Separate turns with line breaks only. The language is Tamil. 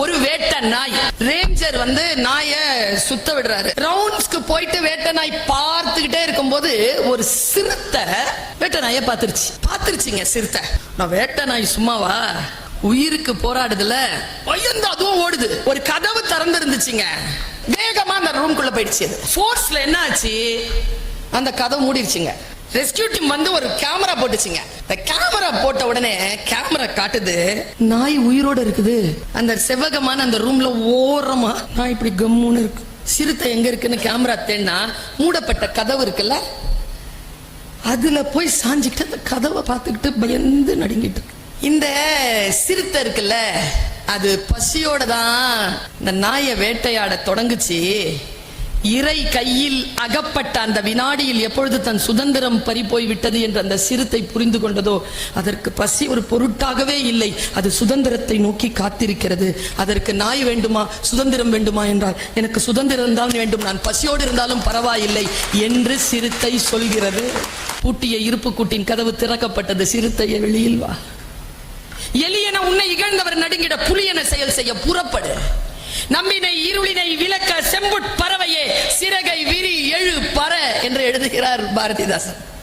ஒரு வேட்டை நாய். ரேஞ்சர் நாய சுத்த விடுறாரு. ரவுண்ட்ஸ்க்கு போயிட்டு வேட்டை நாய் பார்த்துக்கிட்டே இருக்கும்போது ஒரு சிறுத்தை வேட்டை நாய பாத்துருச்சுங்க. சிறுத்தை, நான் வேட்டை நாய் சும்மாவா, உயிருக்கு போராடுதுல, பயந்து அதுவும் ஓடுது. ஒரு கதவு திறந்து இருந்துச்சுங்க, வேகமா அந்த ரூம்குள்ள போயிடுச்சு. ஃபோர்ஸ்ல என்ன ஆச்சு, அந்த கதவு மூடிடுச்சுங்க. ரெஸ்கியூ டீம் ஒரு கேமரா போட்டுச்சுங்க. இந்த கேமரா போட்ட உடனே கேமரா காட்டுது நாய் உயிரோட இருக்குது. அந்த செவ்வகமான அந்த ரூம்ல ஓரமா நாய் இப்படி கம்முன்னு இருக்கு. சிறுத்தை எங்க இருக்குன்னு கேமரா தேடினா மூடப்பட்ட கதவு இருக்குல்ல, அதுல போய் சாஞ்சிக்கிட்டு அந்த கதவை பார்த்துக்கிட்டு பயந்து நடுங்கிட்டு இருக்கு. இந்த சிறுத்தை இருக்குல்ல, அது பசியோட தான் இந்த நாயை வேட்டையாட தொடங்குச்சு. இறை கையில் அகப்பட்ட அந்த வினாடியில் எப்பொழுது தன் சுதந்திரம் பறிபோய் விட்டது என்று அந்த சிறுத்தை புரிந்து கொண்டதோ, அதற்கு பசி ஒரு பொருட்டாகவே இல்லை. அது சுதந்திரத்தை நோக்கி காத்திருக்கிறது. அதற்கு நாய் வேண்டுமா, சுதந்திரம் வேண்டுமா என்றால், எனக்கு சுதந்திரம் தான் வேண்டும், நான் பசியோடு இருந்தாலும் பரவாயில்லை என்று சிறுத்தை சொல்கிறது. பூட்டிய இருப்பு கூட்டின் கதவு திறக்கப்பட்டது. சிறுத்தையை வெளியில் வா. எலியென உன்னை இகழ்ந்தவர் நடுங்கிட புலியென செயல் செய்ய புறப்படு. நம்மினை இருளினை விளக்க செம்புட் பறவையே சிறகை விரி எழு பற என்று எழுதுகிறார் பாரதிதாசன்.